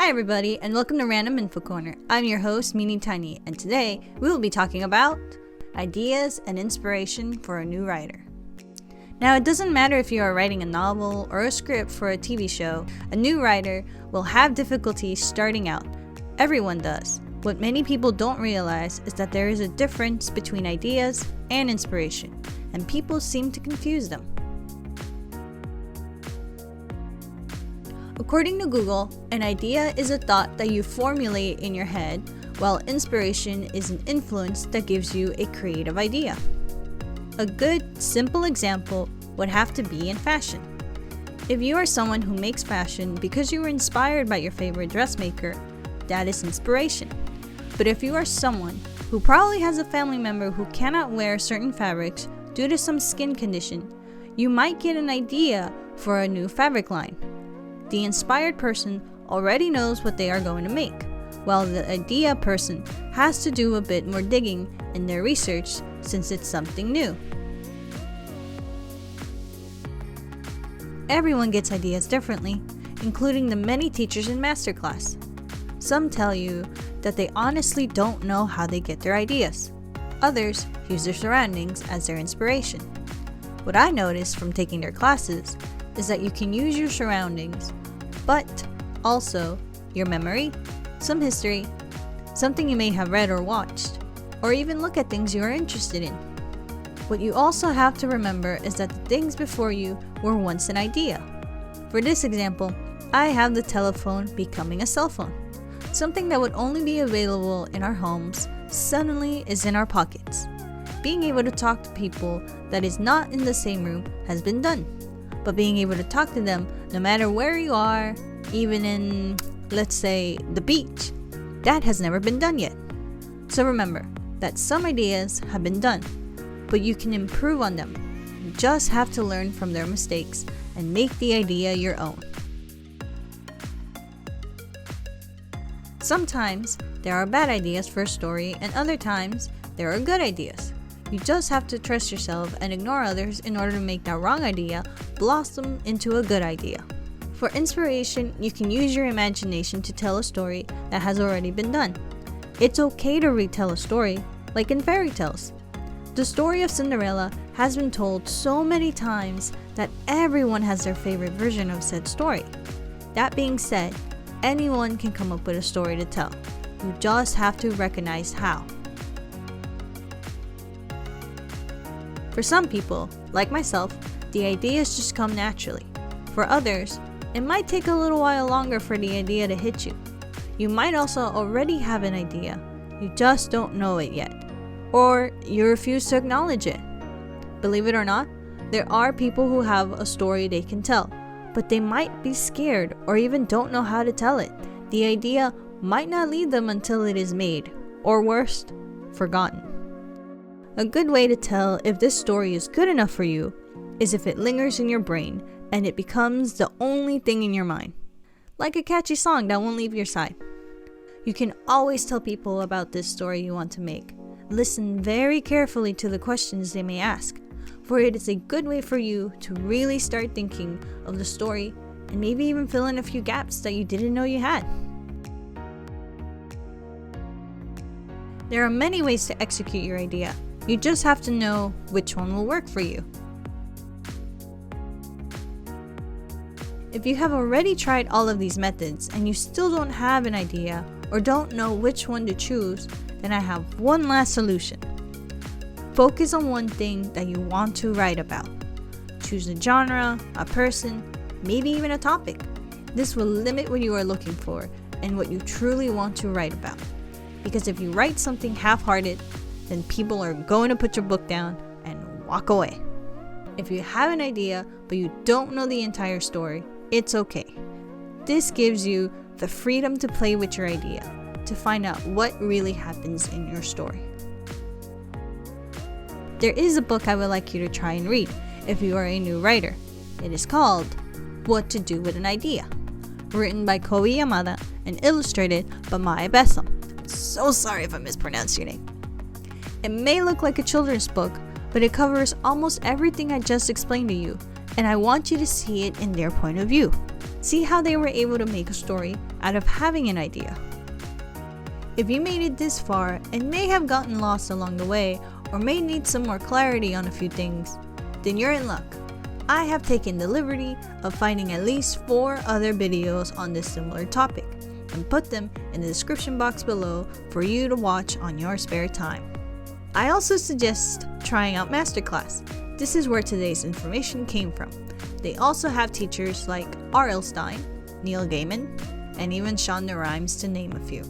Hi everybody, and welcome to Random Info Corner. I'm your host, Meanie Tiny, and today we will be talking about ideas and inspiration for a new writer. Now, it doesn't matter if you are writing a novel or a script for a TV show, a new writer will have difficulties starting out. Everyone does. What many people don't realize is that there is a difference between ideas and inspiration, and people seem to confuse them. According to Google, an idea is a thought that you formulate in your head, while inspiration is an influence that gives you a creative idea. A good, simple example would have to be in fashion. If you are someone who makes fashion because you were inspired by your favorite dressmaker, that is inspiration. But if you are someone who probably has a family member who cannot wear certain fabrics due to some skin condition, you might get an idea for a new fabric line. The inspired person already knows what they are going to make, while the idea person has to do a bit more digging in their research since it's something new. Everyone gets ideas differently, including the many teachers in masterclass. Some tell you that they honestly don't know how they get their ideas. Others use their surroundings as their inspiration. What I noticed from taking their classes is that you can use your surroundings, but also your memory, some history, something you may have read or watched, or even look at things you are interested in. What you also have to remember is that the things before you were once an idea. For this example, I have the telephone becoming a cell phone. Something that would only be available in our homes suddenly is in our pockets. Being able to talk to people that is not in the same room has been done. But being able to talk to them no matter where you are, even in, let's say, the beach, that has never been done yet. So remember that some ideas have been done, but you can improve on them. You just have to learn from their mistakes and make the idea your own. Sometimes there are bad ideas for a story, and other times there are good ideas. You just have to trust yourself and ignore others in order to make that wrong idea blossom into a good idea. For inspiration, you can use your imagination to tell a story that has already been done. It's okay to retell a story, like in fairy tales. The story of Cinderella has been told so many times that everyone has their favorite version of said story. That being said, anyone can come up with a story to tell. You just have to recognize how. For some people, like myself, the ideas just come naturally. For others, it might take a little while longer for the idea to hit you. You might also already have an idea, you just don't know it yet, or you refuse to acknowledge it. Believe it or not, there are people who have a story they can tell, but they might be scared or even don't know how to tell it. The idea might not lead them until it is made, or worse, forgotten. A good way to tell if this story is good enough for you is if it lingers in your brain and it becomes the only thing in your mind. Like a catchy song that won't leave your side. You can always tell people about this story you want to make. Listen very carefully to the questions they may ask, for it is a good way for you to really start thinking of the story and maybe even fill in a few gaps that you didn't know you had. There are many ways to execute your idea. You just have to know which one will work for you. If you have already tried all of these methods and you still don't have an idea or don't know which one to choose, then I have one last solution. Focus on one thing that you want to write about. Choose a genre, a person, maybe even a topic. This will limit what you are looking for and what you truly want to write about. Because if you write something half-hearted, then people are going to put your book down and walk away. If you have an idea but you don't know the entire story, it's okay. This gives you the freedom to play with your idea, to find out what really happens in your story. There is a book I would like you to try and read if you are a new writer. It is called What to Do with an Idea, written by Kobe Yamada and illustrated by Maya Bessam. So sorry if I mispronounced your name. It may look like a children's book, but it covers almost everything I just explained to you, and I want you to see it in their point of view. See how they were able to make a story out of having an idea. If you made it this far and may have gotten lost along the way, or may need some more clarity on a few things, then you're in luck. I have taken the liberty of finding at least 4 other videos on this similar topic and put them in the description box below for you to watch on your spare time. I also suggest trying out Masterclass. This is where today's information came from. They also have teachers like R.L. Stine, Neil Gaiman, and even Shonda Rhimes, to name a few.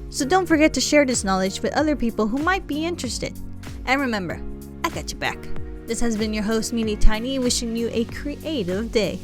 So don't forget to share this knowledge with other people who might be interested. And remember, I got your back. This has been your host, Mealy Tiny, wishing you a creative day.